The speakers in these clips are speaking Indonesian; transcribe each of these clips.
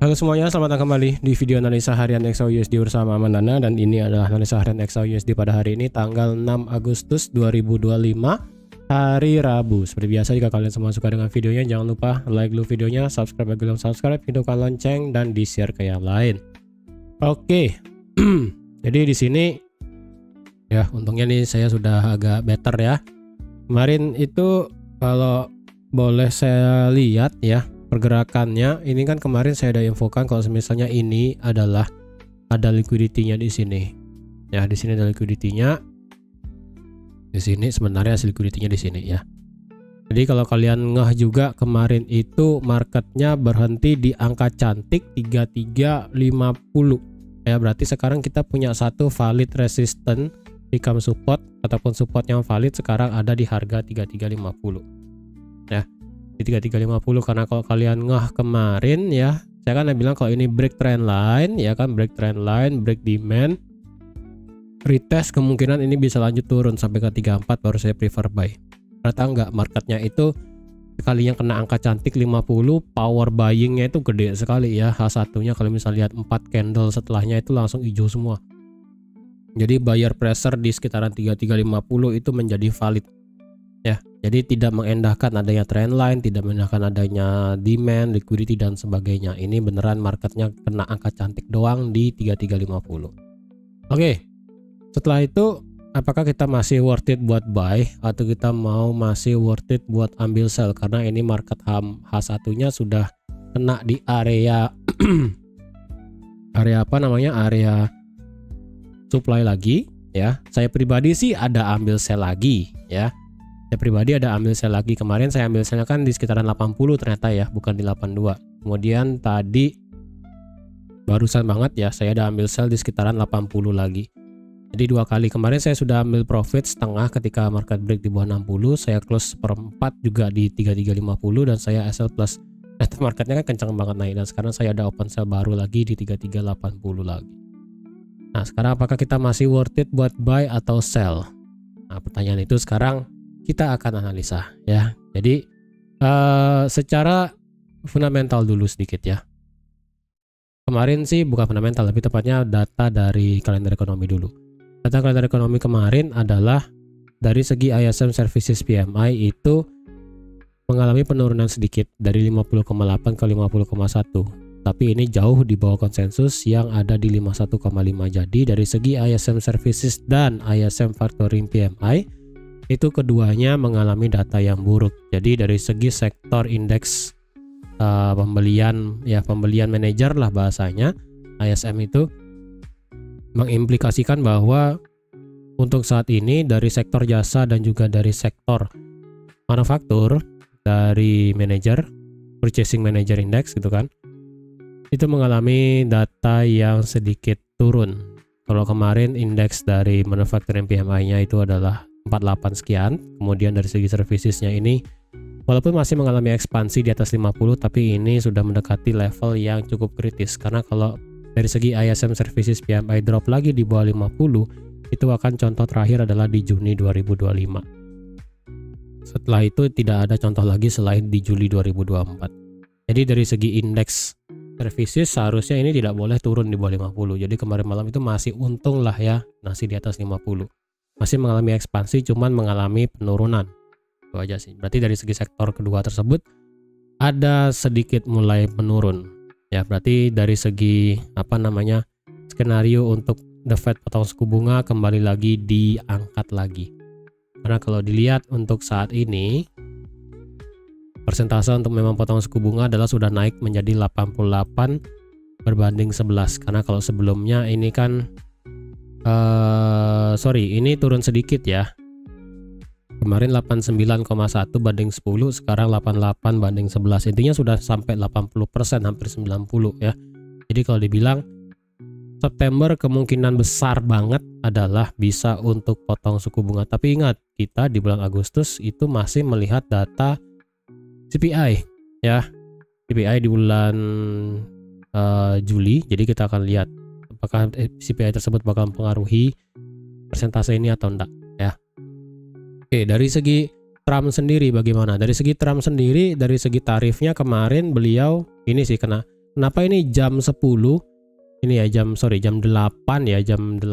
Halo semuanya, selamat datang kembali di video analisa harian XAUUSD bersama Mandana. Dan ini adalah analisa harian XAUUSD pada hari ini tanggal 6 Agustus 2025, hari Rabu. Seperti biasa, jika kalian semua suka dengan videonya, jangan lupa like dulu videonya, subscribe bagi belum subscribe, hidupkan lonceng, dan di share ke yang lain. Oke. Jadi di sini ya, untungnya nih saya sudah agak better ya. Kemarin itu kalau boleh saya lihat ya pergerakannya, ini kan kemarin saya ada infokan kalau misalnya ini adalah ada liquidity-nya di sini. Ya, di sini ada liquidity-nya. Di sini sebenarnya hasil liquidity-nya di sini ya. Jadi kalau kalian ngeh juga, kemarin itu marketnya berhenti di angka cantik 3350. Ya, berarti sekarang kita punya satu valid resistance become support ataupun support yang valid sekarang ada di harga 3350. Ya. Di 3350, karena kalau kalian ngeh kemarin ya, saya kan bilang kalau ini break trend line ya kan, break trend line, break demand, retest, kemungkinan ini bisa lanjut turun sampai ke 34 baru saya prefer buy. Ternyata enggak, marketnya itu sekali yang kena angka cantik 50, power buyingnya itu gede sekali ya. H1-nya kalau misalnya lihat 4 candle setelahnya itu langsung hijau semua. Jadi buyer pressure di sekitaran 3350 itu menjadi valid. Ya, jadi tidak mengendahkan adanya trend line, tidak mengendahkan adanya demand, liquidity dan sebagainya. Ini beneran marketnya kena angka cantik doang di 3350. Oke. Setelah itu, apakah kita masih worth it buat buy atau kita mau masih worth it buat ambil sell, karena ini market H1-nya sudah kena di area area apa namanya? Area supply lagi ya. Saya pribadi sih ada ambil sell lagi ya. Saya pribadi ada ambil sell lagi. Kemarin saya ambil sellnya kan di sekitaran 80 ternyata ya, bukan di 82. Kemudian tadi barusan banget ya, saya ada ambil sell di sekitaran 80 lagi. Jadi dua kali. Kemarin saya sudah ambil profit setengah ketika market break di bawah 60. Saya close seperempat juga di 3350 dan saya SL plus. Ternyata marketnya kan kencang banget naik, dan sekarang saya ada open sell baru lagi di 3380 lagi. Nah, sekarang apakah kita masih worth it buat buy atau sell? Nah, pertanyaan itu sekarang kita akan analisa ya. Jadi secara fundamental dulu sedikit ya. Kemarin sih bukan fundamental, tapi tepatnya data dari kalender ekonomi dulu. Data kalender ekonomi kemarin adalah dari segi ISM Services PMI itu mengalami penurunan sedikit dari 50,8 ke 50,1. Tapi ini jauh di bawah konsensus yang ada di 51,5. Jadi dari segi ISM Services dan ISM Factoring PMI itu keduanya mengalami data yang buruk. Jadi dari segi sektor indeks pembelian ya, pembelian manajer lah bahasanya, ISM itu mengimplikasikan bahwa untuk saat ini dari sektor jasa dan juga dari sektor manufaktur, dari manajer purchasing manager index gitu kan, itu mengalami data yang sedikit turun. Kalau kemarin indeks dari manufacturing PMI-nya itu adalah 48 sekian. Kemudian dari segi servicesnya ini walaupun masih mengalami ekspansi di atas 50, tapi ini sudah mendekati level yang cukup kritis, karena kalau dari segi ISM Services PMI drop lagi di bawah 50, itu akan contoh terakhir adalah di Juni 2025. Setelah itu tidak ada contoh lagi selain di Juli 2024. Jadi dari segi indeks services seharusnya ini tidak boleh turun di bawah 50. Jadi kemarin malam itu masih untung lah ya, masih di atas 50. Masih mengalami ekspansi, cuman mengalami penurunan. Itu aja sih. Berarti dari segi sektor kedua tersebut ada sedikit mulai menurun. Ya, berarti dari segi apa namanya, skenario untuk The Fed potong suku bunga kembali lagi diangkat lagi. Karena kalau dilihat untuk saat ini persentase untuk memang potong suku bunga adalah sudah naik menjadi 88 berbanding 11. Karena kalau sebelumnya ini kan ini turun sedikit ya. Kemarin 89,1 banding 10, sekarang 88 banding 11. Intinya sudah sampai 80%, hampir 90 ya. Jadi kalau dibilang September kemungkinan besar banget adalah bisa untuk potong suku bunga. Tapi ingat, kita di bulan Agustus itu masih melihat data CPI ya. CPI di bulan Juli. Jadi kita akan lihat apakah CPI tersebut bakal mempengaruhi persentase ini atau enggak ya. Oke, dari segi Trump sendiri bagaimana? Dari segi Trump sendiri, dari segi tarifnya kemarin beliau ini sih kena Kenapa ini jam 10? Ini ya jam 8 ya, jam 8,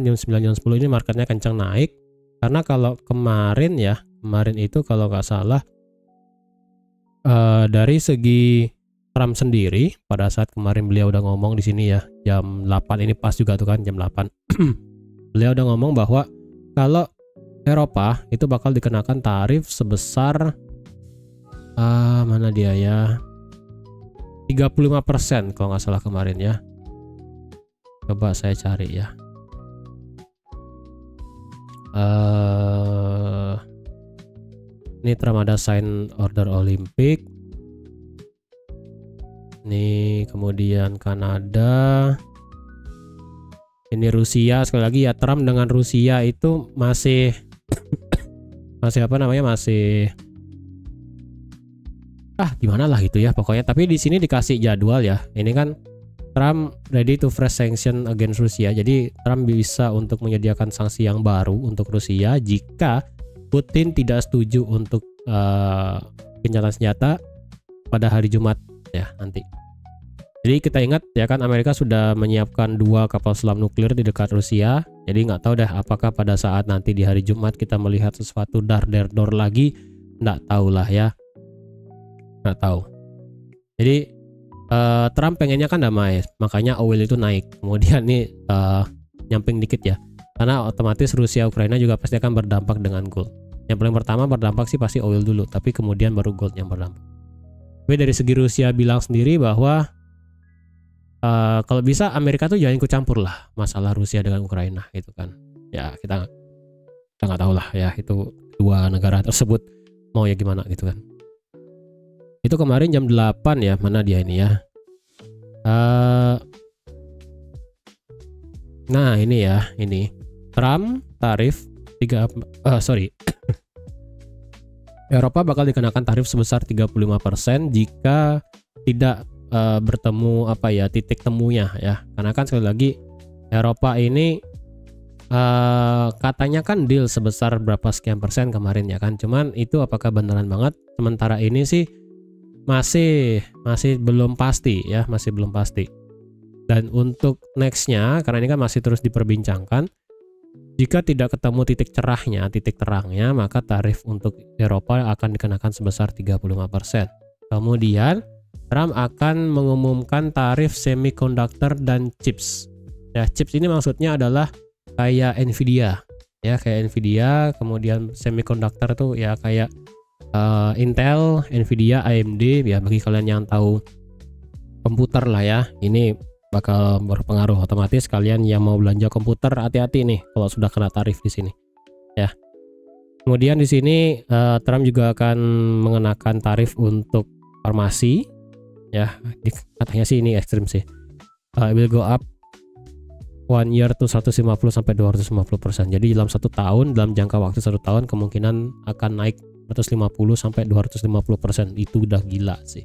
jam 9, jam 10 ini marketnya kencang naik. Karena kalau kemarin itu kalau nggak salah dari segi Trump sendiri pada saat kemarin beliau udah ngomong di sini ya, jam 8 ini pas juga tuh kan jam 8. Beliau udah ngomong bahwa kalau Eropa itu bakal dikenakan tarif sebesar mana dia ya, 35% kalau nggak salah kemarin ya. Coba saya cari ya. Ini Trump ada sign order Olimpik. Nih kemudian Kanada. Ini Rusia, sekali lagi ya, Trump dengan Rusia itu masih apa namanya, masih gimana lah gitu ya pokoknya. Tapi di sini dikasih jadwal ya. Ini kan Trump ready to fresh sanction against Rusia. Jadi Trump bisa untuk menyediakan sanksi yang baru untuk Rusia jika Putin tidak setuju untuk gencatan senjata pada hari Jumat ya nanti. Jadi kita ingat ya kan, Amerika sudah menyiapkan 2 kapal selam nuklir di dekat Rusia. Jadi nggak tahu deh apakah pada saat nanti di hari Jumat kita melihat sesuatu dar-der-dor lagi, nggak tahu lah ya, nggak tahu. Jadi Trump pengennya kan damai, makanya oil itu naik. Kemudian nih nyamping dikit ya, karena otomatis Rusia Ukraina juga pasti akan berdampak dengan gold. Yang paling pertama berdampak sih pasti oil dulu, tapi kemudian baru gold yang berdampak. Tapi dari segi Rusia bilang sendiri bahwa kalau bisa Amerika tuh jangan ikut campur lah masalah Rusia dengan Ukraina gitu kan. Ya kita nggak tahu lah ya, itu dua negara tersebut mau ya gimana gitu kan. Itu kemarin jam 8 ya, mana dia ini ya. Nah ini ya, ini Trump tarif Eropa bakal dikenakan tarif sebesar 35% jika tidak bertemu titik temunya ya. Karena kan sekali lagi Eropa ini katanya kan deal sebesar berapa sekian persen kemarin ya kan. Cuman itu apakah beneran banget? Sementara ini sih masih belum pasti ya, masih belum pasti. Dan untuk nextnya, karena ini kan masih terus diperbincangkan, jika tidak ketemu titik terangnya, maka tarif untuk Eropa akan dikenakan sebesar 35%. Kemudian Trump akan mengumumkan tarif semiconductor dan chips. Ya, chips ini maksudnya adalah kayak Nvidia, ya kayak Nvidia. Kemudian semiconductor tuh ya kayak Intel, Nvidia, AMD. Ya bagi kalian yang tahu komputer lah ya, ini bakal berpengaruh otomatis. Kalian yang mau belanja komputer hati-hati nih kalau sudah kena tarif di sini. Ya. Kemudian di sini Trump juga akan mengenakan tarif untuk farmasi. Ya, katanya sih ini ekstrim sih. It will go up 1 year to 150 sampai 250%. Jadi dalam 1 tahun, dalam jangka waktu 1 tahun kemungkinan akan naik 150 sampai 250%. Itu udah gila sih.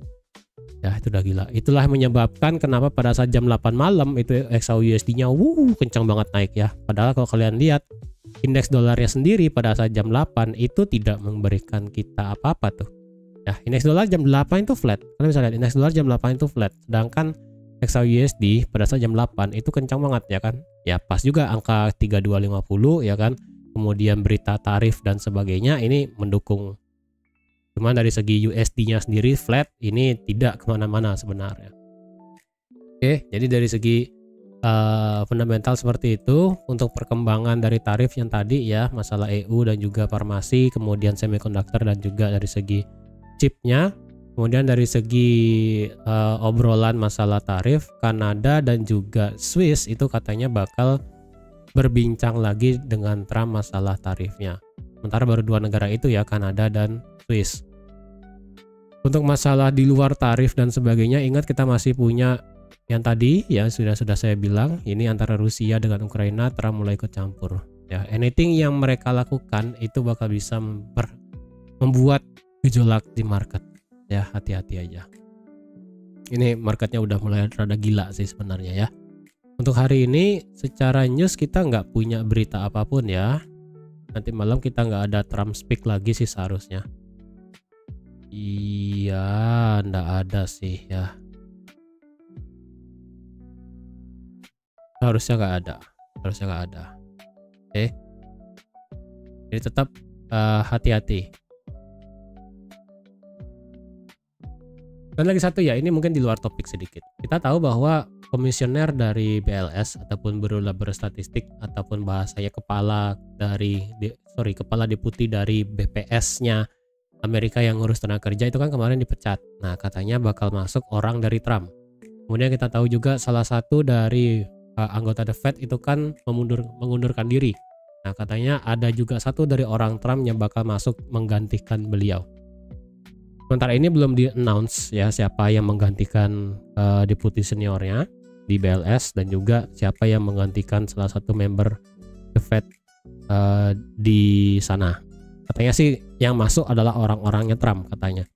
Ya, itu udah gila. Itulah yang menyebabkan kenapa pada saat jam 8 malam itu XAUUSD-nya kencang banget naik ya. Padahal kalau kalian lihat indeks dolarnya sendiri pada saat jam 8 itu tidak memberikan kita apa-apa tuh. Ya, indeks dolar jam 8 itu flat. Kalian bisa lihat indeks dolar jam 8 itu flat. Sedangkan XAUUSD pada saat jam 8 itu kencang banget ya kan. Ya pas juga angka 3250 ya kan. Kemudian berita tarif dan sebagainya ini mendukung. Cuman dari segi USD-nya sendiri flat, ini tidak kemana-mana sebenarnya. Oke, jadi dari segi fundamental seperti itu. Untuk perkembangan dari tarif yang tadi ya, masalah EU dan juga farmasi, kemudian semiconductor dan juga dari segi chipnya. Kemudian dari segi obrolan masalah tarif, Kanada dan juga Swiss itu katanya bakal berbincang lagi dengan Trump masalah tarifnya. Sementara baru 2 negara itu ya, Kanada dan Swiss. Untuk masalah di luar tarif dan sebagainya, ingat kita masih punya yang tadi ya, sudah saya bilang, ini antara Rusia dengan Ukraina. Trump mulai ikut campur ya. Anything yang mereka lakukan itu bakal bisa membuat gejolak di market ya, hati-hati aja. Ini marketnya udah mulai rada gila sih sebenarnya ya. Untuk hari ini secara news kita nggak punya berita apapun ya. Nanti malam kita nggak ada Trump speak lagi sih seharusnya. Iya, nggak ada sih ya. harusnya nggak ada, oke. Jadi tetap hati-hati. Dan lagi satu ya, ini mungkin di luar topik sedikit. Kita tahu bahwa komisioner dari BLS ataupun Biro Labor Statistik ataupun bahasanya kepala deputi dari BPS-nya Amerika yang ngurus tenaga kerja itu kan kemarin dipecat. Nah, katanya bakal masuk orang dari Trump. Kemudian kita tahu juga salah satu dari anggota The Fed itu kan mengundurkan diri. Nah, katanya ada juga satu dari orang Trump yang bakal masuk menggantikan beliau. Sementara ini belum di-announce ya siapa yang menggantikan deputi seniornya di BLS dan juga siapa yang menggantikan salah satu member The Fed di sana. Katanya sih yang masuk adalah orang-orangnya Trump katanya.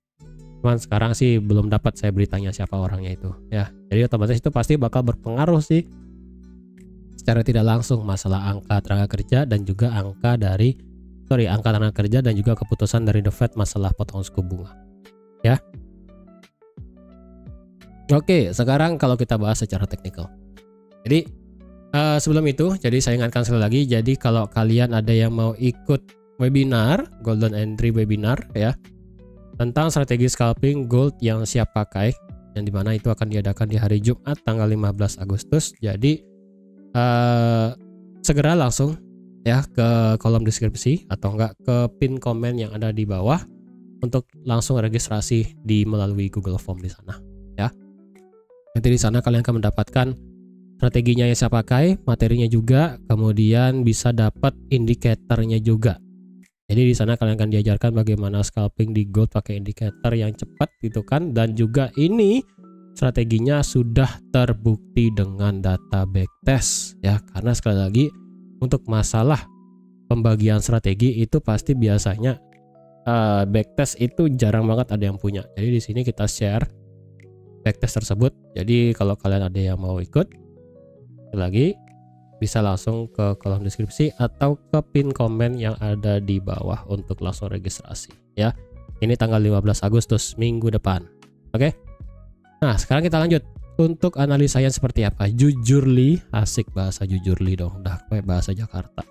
Cuman sekarang sih belum dapat saya beritanya siapa orangnya itu ya. Jadi otomatis itu pasti bakal berpengaruh sih secara tidak langsung masalah angka tenaga kerja dan juga angka tenaga kerja dan juga keputusan dari The Fed masalah potong suku bunga. Ya. Oke, sekarang kalau kita bahas secara teknikal. Jadi sebelum itu, jadi saya ingatkan sekali lagi, jadi kalau kalian ada yang mau ikut webinar, Golden Entry webinar ya, tentang strategi scalping gold yang siap pakai, yang dimana itu akan diadakan di hari Jumat tanggal 15 Agustus. Jadi segera langsung ya ke kolom deskripsi atau enggak ke pin komen yang ada di bawah untuk langsung registrasi melalui Google Form di sana ya. Nanti di sana kalian akan mendapatkan strateginya yang saya pakai, materinya juga, kemudian bisa dapat indikatornya juga. Jadi di sana kalian akan diajarkan bagaimana scalping di gold pakai indikator yang cepat gitu kan, dan juga ini strateginya sudah terbukti dengan data backtest ya, karena sekali lagi untuk masalah pembagian strategi itu pasti biasanya backtest itu jarang banget ada yang punya. Jadi di sini kita share backtest tersebut. Jadi kalau kalian ada yang mau ikut lagi bisa langsung ke kolom deskripsi atau ke pin komen yang ada di bawah untuk langsung registrasi ya. Ini tanggal 15 Agustus minggu depan. Oke. Nah, sekarang kita lanjut untuk analisanya seperti apa. Jujurly, asik bahasa jujurly dong. Udah kayak bahasa Jakarta.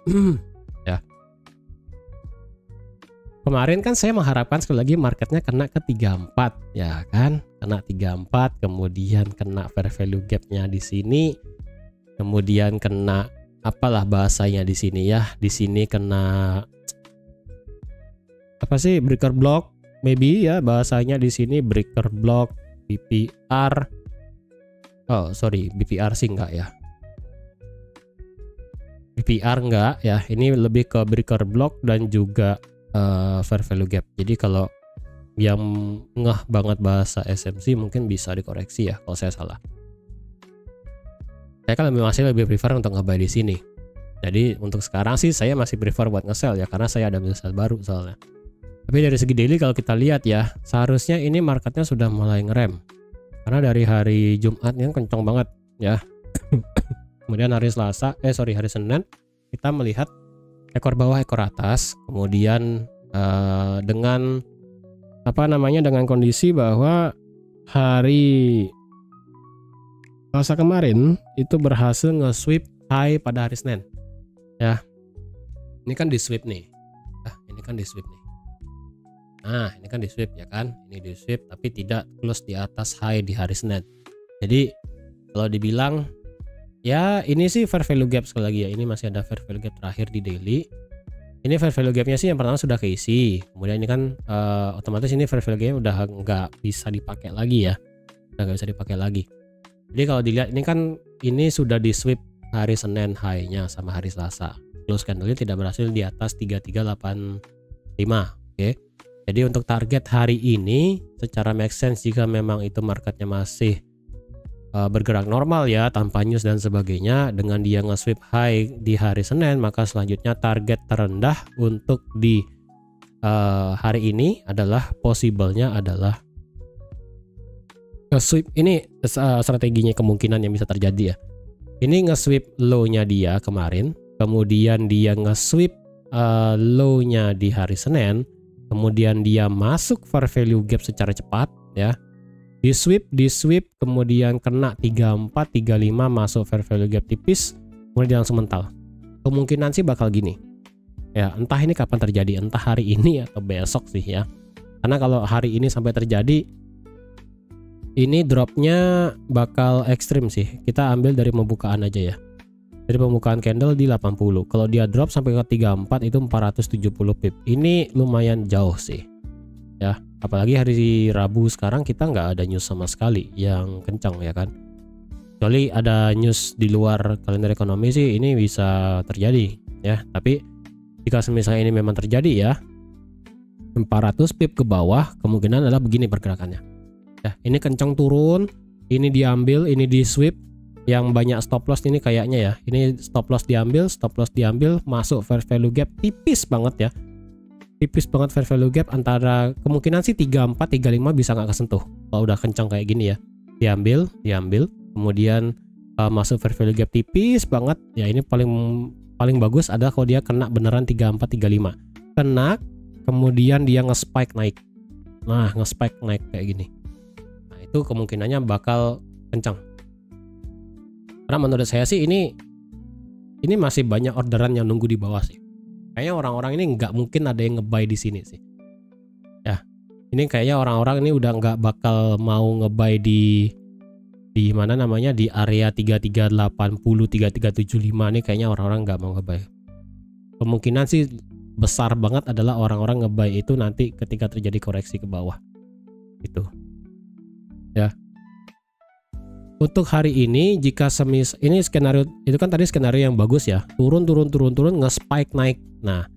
Ya. Kemarin kan saya mengharapkan sekali lagi marketnya kena ke 34 ya kan, kena 34, kemudian kena fair value gapnya di sini, kemudian kena apalah bahasanya di sini ya, di sini kena apa sih, breaker block maybe ya bahasanya di sini, breaker block, BPR, BPR sih enggak ya, BPR enggak ya, ini lebih ke breaker block dan juga fair value gap. Jadi kalau yang ngeh banget bahasa SMC mungkin bisa dikoreksi ya kalau saya salah. Saya kan masih lebih prefer untuk nge-buy di sini. Jadi untuk sekarang sih saya masih prefer buat nge-sell ya, karena saya ada bisnis baru soalnya. Tapi dari segi daily kalau kita lihat ya, seharusnya ini marketnya sudah mulai ngerem. Karena dari hari Jumat ini kencang banget ya. Kemudian hari Senin kita melihat ekor bawah ekor atas, kemudian dengan dengan kondisi bahwa hari Selasa kemarin itu berhasil nge-sweep high pada hari Senin ya. Ini kan di sweep nih. Ini kan di sweep nih. Nah, ini kan di sweep ya kan. Ini di sweep tapi tidak close di atas high di hari Senin. Jadi kalau dibilang ya ini sih fair value gap sekali lagi ya. Ini masih ada fair value gap terakhir di daily. Ini fair value gapnya sih yang pertama sudah keisi. Kemudian ini kan otomatis ini fair value gapnya udah nggak bisa dipakai lagi ya. Udah nggak bisa dipakai lagi. Jadi kalau dilihat ini kan ini sudah di sweep hari Senin high-nya sama hari Selasa. Close candle-nya tidak berhasil di atas 3385. Oke. Jadi untuk target hari ini secara make sense jika memang itu marketnya masih bergerak normal ya, tanpa news dan sebagainya, dengan dia nge-sweep high di hari Senin, maka selanjutnya target terendah untuk di hari ini adalah possible-nya adalah nge-sweep. Ini strateginya kemungkinan yang bisa terjadi ya. Ini nge-sweep low-nya dia kemarin, kemudian dia nge-sweep low-nya di hari Senin, kemudian dia masuk fair value gap secara cepat ya. di sweep kemudian kena 34 35 masuk fair value gap tipis, kemudian langsung mental. Kemungkinan sih bakal gini ya, entah ini kapan terjadi, entah hari ini atau besok sih ya, karena kalau hari ini sampai terjadi ini dropnya bakal ekstrim sih. Kita ambil dari pembukaan aja ya, dari pembukaan candle di 80. Kalau dia drop sampai ke 34 itu 470 pip, ini lumayan jauh sih ya. Apalagi hari Rabu sekarang kita nggak ada news sama sekali yang kencang ya kan, kecuali ada news di luar kalender ekonomi sih ini bisa terjadi ya. Tapi jika misalnya ini memang terjadi ya, 400 pip ke bawah kemungkinan adalah begini pergerakannya ya. Ini kencang turun, ini diambil, ini di sweep, yang banyak stop loss ini kayaknya ya, ini stop loss diambil, masuk fair value gap tipis banget ya, tipis banget fair value gap, antara kemungkinan sih 34 35 bisa nggak kesentuh kalau udah kencang kayak gini ya. Diambil kemudian masuk fair value gap tipis banget ya. Ini paling bagus adalah kalau dia kena beneran 34 35, kena kemudian dia nge-spike naik. Nah, nge-spike naik kayak gini, nah itu kemungkinannya bakal kencang. Karena menurut saya sih ini masih banyak orderan yang nunggu di bawah sih. Kayaknya orang-orang ini nggak mungkin ada yang nge-buy di sini sih ya. Ini kayaknya orang-orang ini udah nggak bakal mau nge-buy di mana namanya, di area 3380 3375 nih. Kayaknya orang-orang nggak mau nge-buy. Kemungkinan sih besar banget adalah orang-orang nge-buy itu nanti ketika terjadi koreksi ke bawah itu ya. Untuk hari ini jika ini skenario itu kan tadi skenario yang bagus ya, turun nge-spike naik. Nah,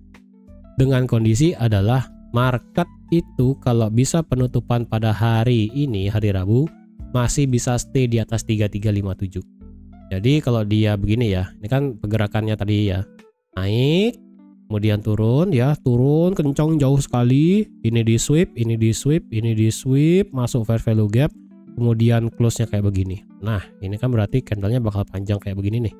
dengan kondisi adalah market itu kalau bisa penutupan pada hari ini, hari Rabu, masih bisa stay di atas 3357. Jadi kalau dia begini ya, ini kan pergerakannya tadi ya, naik kemudian turun ya, turun kencang jauh sekali, ini di sweep, masuk fair value gap, kemudian close-nya kayak begini. Nah, ini kan berarti candlenya bakal panjang kayak begini nih.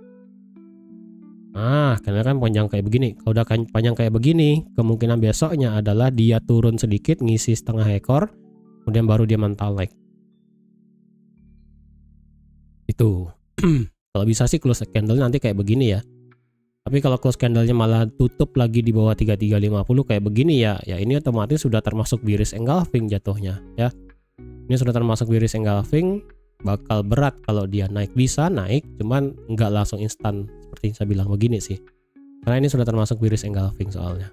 Nah, karena kan panjang kayak begini. Kalau udah panjang kayak begini, kemungkinan besoknya adalah dia turun sedikit, ngisi setengah ekor, kemudian baru dia mental naik. Itu. Kalau bisa sih close candle nanti kayak begini ya. Tapi kalau close candlenya malah tutup lagi di bawah 3350 kayak begini ya, ya ini otomatis sudah termasuk bearish engulfing jatuhnya ya. Ini sudah termasuk bearish engulfing, bakal berat kalau dia naik. Bisa naik, cuman nggak langsung instan seperti yang saya bilang begini sih. Karena ini sudah termasuk bearish engulfing soalnya.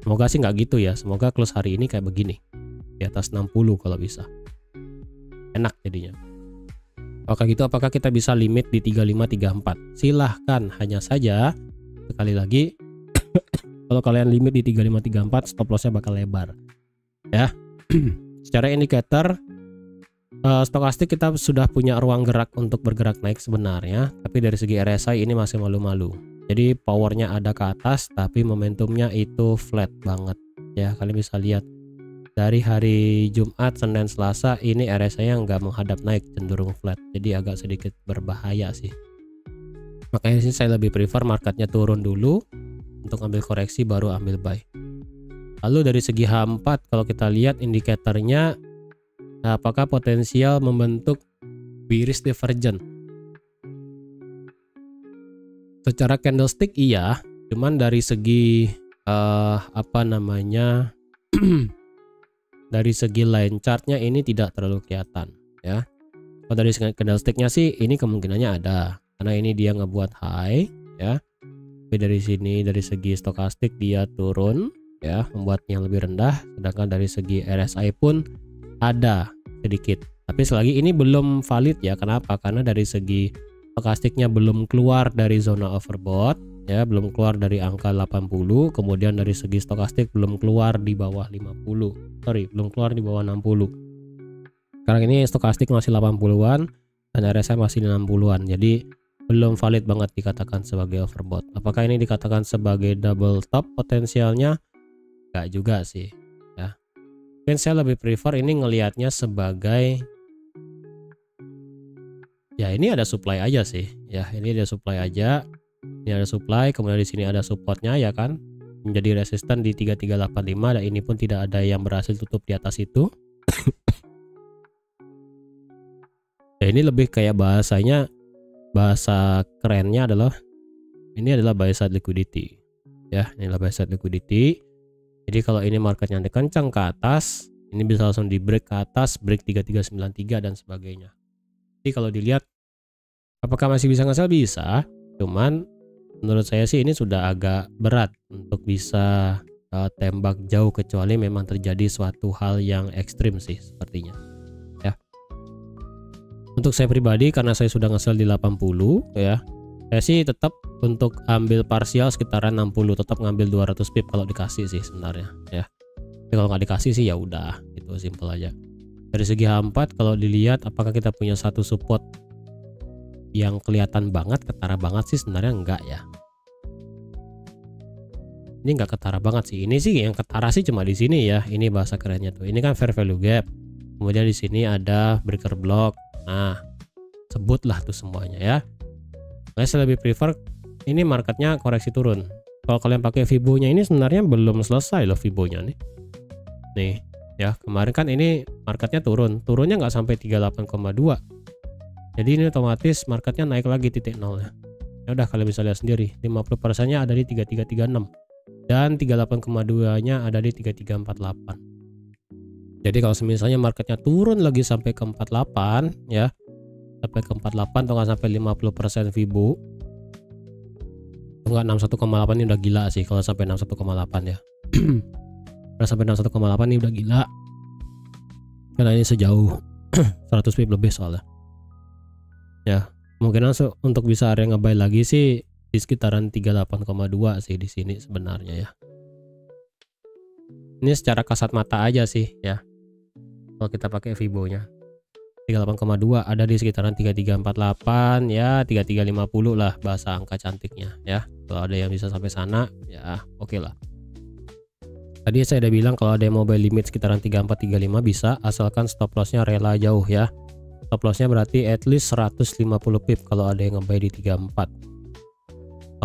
Semoga sih nggak gitu ya. Semoga close hari ini kayak begini, di atas 60 kalau bisa. Enak jadinya. Apakah gitu? Apakah kita bisa limit di 3534? Silahkan, hanya saja sekali lagi kalau kalian limit di 3534 stop lossnya bakal lebar ya. Secara indikator stokastik kita sudah punya ruang gerak untuk bergerak naik sebenarnya, tapi dari segi RSI ini masih malu-malu. Jadi powernya ada ke atas tapi momentumnya itu flat banget ya. Kalian bisa lihat dari hari Jumat, Senin, Selasa ini RSI-nya nggak menghadap naik, cenderung flat, jadi agak sedikit berbahaya sih. Makanya sih saya lebih prefer marketnya turun dulu untuk ambil koreksi baru ambil buy. Lalu dari segi H4 kalau kita lihat indikatornya, apakah potensial membentuk bearish divergence? Secara candlestick iya, cuman dari segi dari segi line chartnya ini tidak terlalu kelihatan ya. Kalau dari segi candlesticknya sih ini kemungkinannya ada, karena ini dia ngebuat high ya. Tapi dari sini dari segi stokastik dia turun ya, membuat yang lebih rendah. Sedangkan dari segi RSI pun ada sedikit, tapi selagi ini belum valid ya. Kenapa? Karena dari segi stokastiknya belum keluar dari zona overbought ya, belum keluar dari angka 80, kemudian dari segi stokastik belum keluar di bawah 50. Belum keluar di bawah 60. Sekarang ini stokastik masih 80-an dan RSI masih 60-an. Jadi belum valid banget dikatakan sebagai overbought. Apakah ini dikatakan sebagai double top potensialnya? Enggak juga sih ya. Mungkin saya lebih prefer ini ngelihatnya sebagai ya ini ada supply aja sih ya. Ini ada supply aja. Ini ada supply, kemudian di sini ada supportnya ya kan, menjadi resisten di 3385, dan ini pun tidak ada yang berhasil tutup di atas itu. Ya, ini lebih kayak bahasa kerennya adalah ini adalah buy side liquidity. Ya, inilah buy side liquidity. Jadi kalau ini marketnya kencang ke atas, ini bisa langsung di break ke atas, break 3393 dan sebagainya. Jadi kalau dilihat apakah masih bisa nge-sell, bisa. Cuman menurut saya sih ini sudah agak berat untuk bisa tembak jauh, kecuali memang terjadi suatu hal yang ekstrim sih sepertinya. Ya. Untuk saya pribadi, karena saya sudah nge-sell di 80 ya, saya sih tetap untuk ambil parsial sekitaran 60, tetap ngambil 200 pip kalau dikasih sih sebenarnya ya. Tapi kalau nggak dikasih sih ya udah, itu simple aja. Dari segi H4 kalau dilihat apakah kita punya satu support yang kelihatan banget, ketara banget sih sebenarnya enggak ya. Ini enggak ketara banget sih. Ini sih yang ketara sih cuma di sini ya. Ini bahasa kerennya tuh. Ini kan fair value gap. Kemudian di sini ada breaker block. Nah, sebutlah tuh semuanya ya. Saya lebih prefer ini marketnya koreksi turun. Kalau kalian pakai Fibo-nya ini sebenarnya belum selesai loh Fibo-nya nih. Nih, ya, kemarin kan ini marketnya turun. Turunnya nggak sampai 38,2. Jadi ini otomatis marketnya naik lagi titik nolnya. Ya udah, kalian bisa lihat sendiri. 50%-nya ada di 3336 dan 38,2-nya ada di 3348. Jadi kalau misalnya marketnya turun lagi sampai ke 48 ya, sampai ke 48 atau nggak sampai 50% Fibo, enggak 61,8 ini udah gila sih kalau sampai 61,8 ya. Kalau sampai 61,8 ini udah gila. Karena ini sejauh 100 pip lebih soalnya. Ya, mungkin langsung untuk bisa area ngebuy lagi sih di sekitaran 38,2 sih di sini sebenarnya ya. Ini secara kasat mata aja sih ya. Kalau kita pakai Fibo-nya 38,2 ada di sekitaran 3348 ya, 3350 lah bahasa angka cantiknya ya. Kalau ada yang bisa sampai sana ya oke lah. Tadi saya udah bilang kalau ada yang mau buy limit sekitaran 3435 bisa, asalkan stop lossnya rela jauh ya. Stop lossnya berarti at least 150 pip kalau ada yang ngebuy di 34.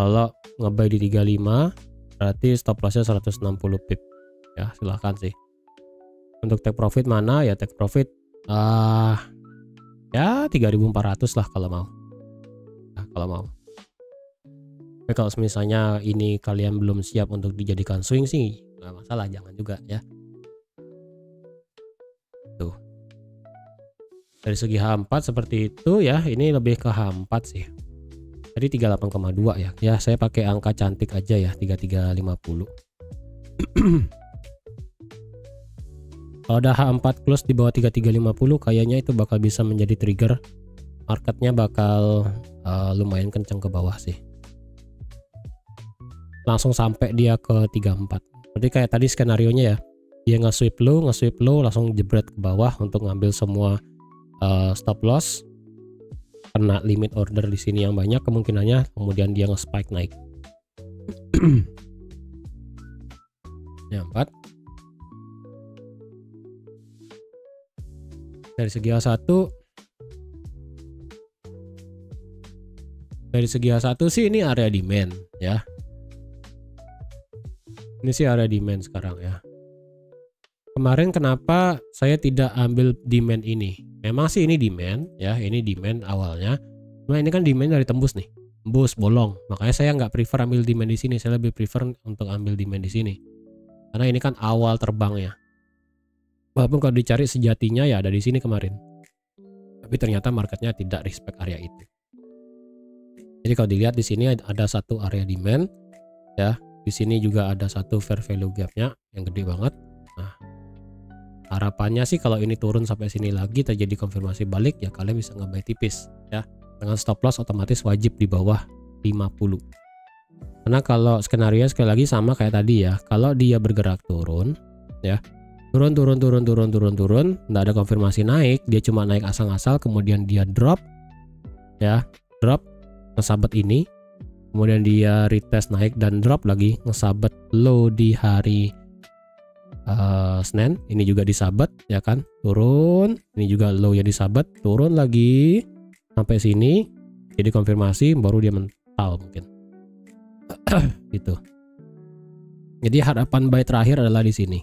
Kalau ngebuy di 35 berarti stop lossnya 160 pip ya, silahkan sih. Untuk take profit mana ya, take profit ya 3400 lah kalau mau. Nah, kalau mau. Tapi kalau misalnya ini kalian belum siap untuk dijadikan swing sih nggak masalah, jangan juga ya. Tuh. Dari segi H4 seperti itu ya, ini lebih ke H4 sih. Tadi 38,2 ya. Ya, saya pakai angka cantik aja ya, 3350. Kalau ada H4 close di bawah 3350 kayaknya itu bakal bisa menjadi trigger. Marketnya bakal lumayan kencang ke bawah sih. Langsung sampai dia ke 34. Berarti kayak tadi skenarionya ya. Dia nge-sweep low, langsung jebret ke bawah untuk ngambil semua stop loss. Kena limit order di sini yang banyak kemungkinannya, kemudian dia nge-spike naik. Yang 4. Dari segi H1 sih ini area demand ya. Ini sih area demand sekarang ya. Kemarin kenapa saya tidak ambil demand ini? Memang sih ini demand ya, ini demand awalnya. Cuma ini kan demand dari tembus nih, tembus bolong. Makanya saya nggak prefer ambil demand di sini. Saya lebih prefer untuk ambil demand di sini. Karena ini kan awal terbangnya. Walaupun kalau dicari sejatinya ya ada di sini kemarin. Tapi ternyata marketnya tidak respect area itu. Jadi kalau dilihat di sini ada satu area demand ya. Di sini juga ada satu fair value gapnya yang gede banget. Nah, harapannya sih kalau ini turun sampai sini lagi terjadi konfirmasi balik ya, kalian bisa nge-buy tipis ya. Dengan stop loss otomatis wajib di bawah 50. Karena kalau skenario sekali lagi sama kayak tadi ya, kalau dia bergerak turun ya, turun, nggak ada konfirmasi naik, dia cuma naik asal-asal, kemudian dia drop ya, drop ngesabet ini, kemudian dia retest naik dan drop lagi, ngesabet low di hari Senin, ini juga disabet ya kan, turun, ini juga low ya disabet, turun lagi sampai sini, jadi konfirmasi baru dia mental mungkin. Gitu. Jadi harapan buy terakhir adalah di sini.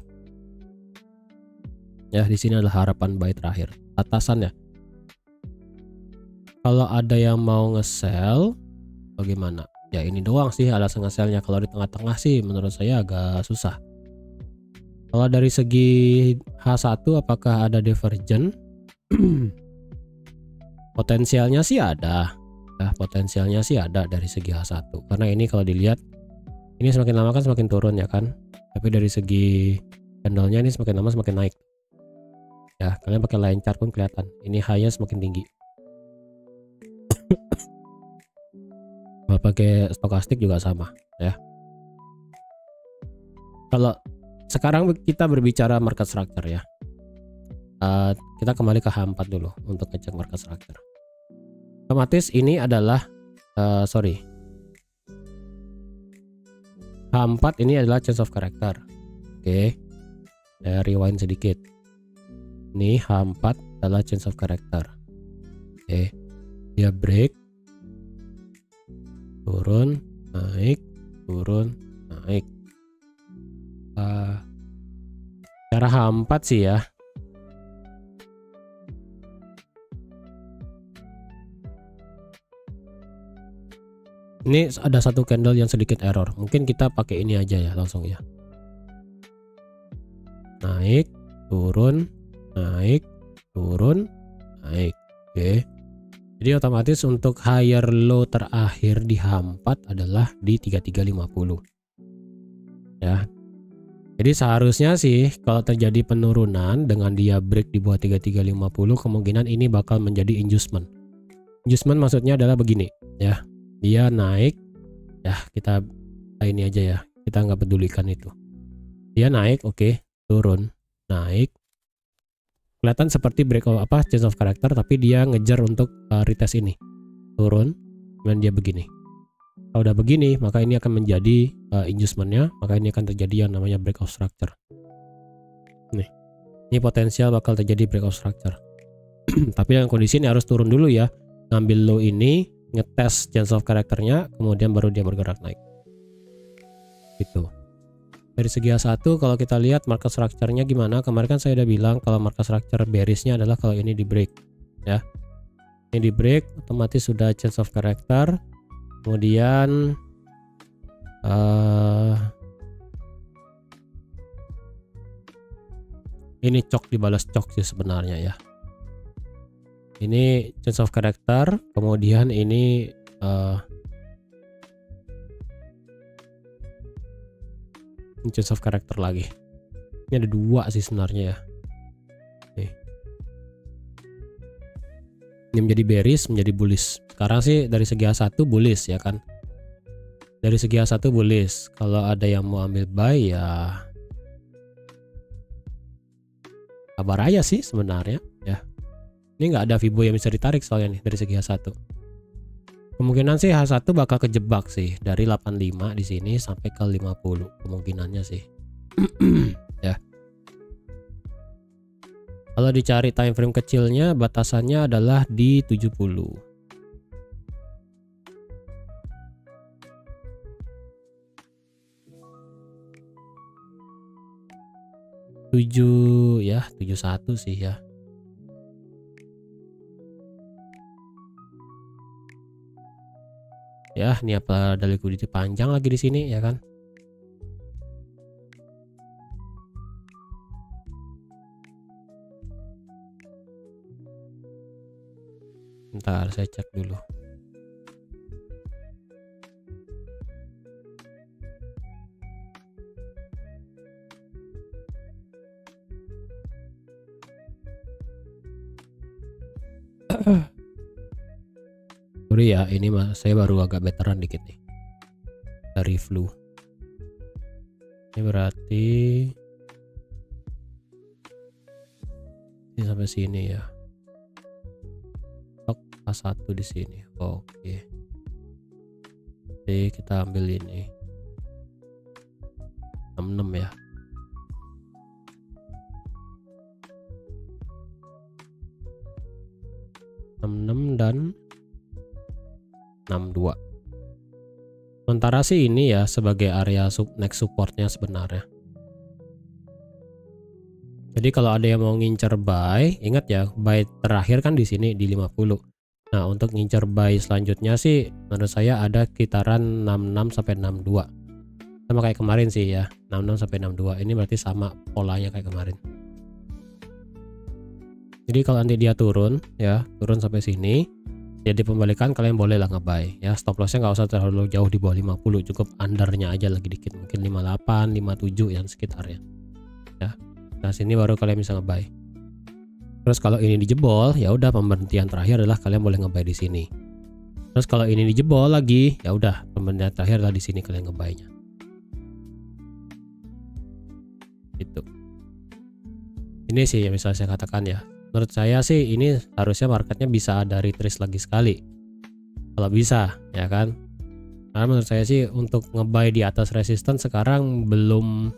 Ya, di sini adalah harapan buy terakhir. Atasan ya. Kalau ada yang mau nge-sell bagaimana? Ya ini doang sih alasan nge-sellnya. Kalau di tengah-tengah sih menurut saya agak susah. Kalau dari segi H1 apakah ada divergen? Potensialnya sih ada. Nah, potensialnya sih ada dari segi H1. Karena ini kalau dilihat ini semakin lama kan semakin turun ya kan. Tapi dari segi candlenya ini semakin lama semakin naik. Ya, kalian pakai line chart pun kelihatan. Ini high-nya semakin tinggi. Kalau pakai stokastik juga sama ya. Kalau sekarang kita berbicara market structure ya. Kita kembali ke H4 dulu untuk ngecek market structure. Otomatis ini adalah H4 ini adalah change of character. Oke. Saya rewind sedikit. Ini H4 adalah change of character. Oke. Dia break, turun, naik, turun, naik. Cara H4 sih ya. Ini ada satu candle yang sedikit error. Mungkin kita pakai ini aja ya langsung ya. Naik, turun, naik, turun, naik. Oke. Jadi otomatis untuk higher low terakhir di H4 adalah di 3350. Ya. Jadi seharusnya sih kalau terjadi penurunan dengan dia break di bawah 3350, kemungkinan ini bakal menjadi inducement. Inducement maksudnya adalah begini ya. Dia naik ya, kita ini aja ya, kita nggak pedulikan itu. Dia naik, oke, turun, naik, kelihatan seperti break change of character, tapi dia ngejar untuk retest ini, turun, dan dia begini. Kalau udah begini maka ini akan menjadi inducementnya, maka ini akan terjadi yang namanya break of structure. Nih, ini potensial bakal terjadi break of structure. Tapi yang kondisi ini harus turun dulu ya, ngambil low ini, ngetes change of karakternya, kemudian baru dia bergerak naik gitu. Dari segi A1 kalau kita lihat market structure-nya gimana, kemarin kan saya udah bilang kalau market structure bearish-nya adalah kalau ini di break ya. Ini di break otomatis sudah change of character, kemudian ini cok dibalas cok sih sebenarnya ya. Ini change of character, kemudian ini change of character lagi. Ini ada dua sih sebenarnya ya. Nih. Ini menjadi bearish, menjadi bullish. Sekarang sih dari segi A1 bullish ya kan. Dari segi A1 bullish. Kalau ada yang mau ambil buy ya kabar aja sih sebenarnya ya. Ini nggak ada Fibo yang bisa ditarik soalnya nih dari segi H1. Kemungkinan sih H1 bakal kejebak sih dari 85 di sini sampai ke 50 kemungkinannya sih. Ya. Kalau dicari time frame kecilnya batasannya adalah di 70. 7 ya, 71 sih ya. Ya, ini apa ada liquidity panjang lagi di sini ya kan? Bentar, saya cek dulu. Sorry ya, ini saya baru agak veteran dikit nih dari flu. Ini berarti ini sampai sini ya. Stok A1 di sini. Oke. Jadi kita ambil ini 66 ya. 66 dan 62. Sementara sih ini ya sebagai area next supportnya sebenarnya. Jadi kalau ada yang mau ngincer buy, ingat ya buy terakhir kan di sini di 50. Nah, untuk ngincer buy selanjutnya sih menurut saya ada kitaran 66 sampai 62. Sama kayak kemarin sih ya, 66 sampai 62. Ini berarti sama polanya kayak kemarin. Jadi kalau nanti dia turun ya, turun sampai sini, jadi pembalikan kalian boleh lah nge-buy ya. Stop lossnya nggak usah terlalu jauh di bawah 50, cukup undernya aja lagi dikit, mungkin 58, 57 yang sekitarnya ya. Nah, sini baru kalian bisa nge-buy. Terus kalau ini dijebol, ya udah pemberhentian terakhir adalah kalian boleh nge-buy di sini. Terus kalau ini dijebol lagi, ya udah pemberhentian terakhir adalah di sini kalian nge-buy-nya. Itu. Ini sih yang bisa saya katakan ya. Menurut saya sih ini harusnya marketnya bisa ada retrace lagi sekali. Kalau bisa, ya kan? Karena menurut saya sih untuk nge-buy di atas resistance sekarang belum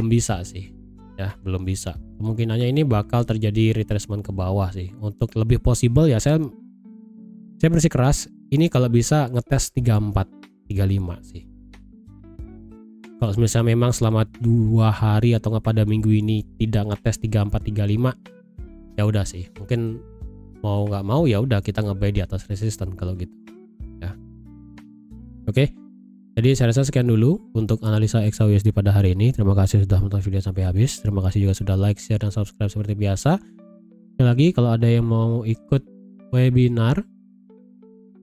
bisa sih. Ya, belum bisa. Kemungkinannya ini bakal terjadi retracement ke bawah sih. Untuk lebih possible ya saya bersikeras ini kalau bisa ngetes 34, 35 sih. Kalau misalnya memang selama 2 hari atau nggak pada minggu ini tidak ngetes 34, 35, ya udah sih. Mungkin mau nggak mau ya udah kita nge-buy di atas resistance kalau gitu. Ya. Oke. Jadi saya rasa sekian dulu untuk analisa XAUSD pada hari ini. Terima kasih sudah menonton video sampai habis. Terima kasih juga sudah like, share, dan subscribe seperti biasa. Sekali lagi kalau ada yang mau ikut webinar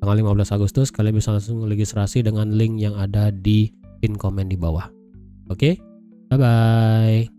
tanggal 15 Agustus, kalian bisa langsung registrasi dengan link yang ada di pin komen di bawah. Oke, bye bye.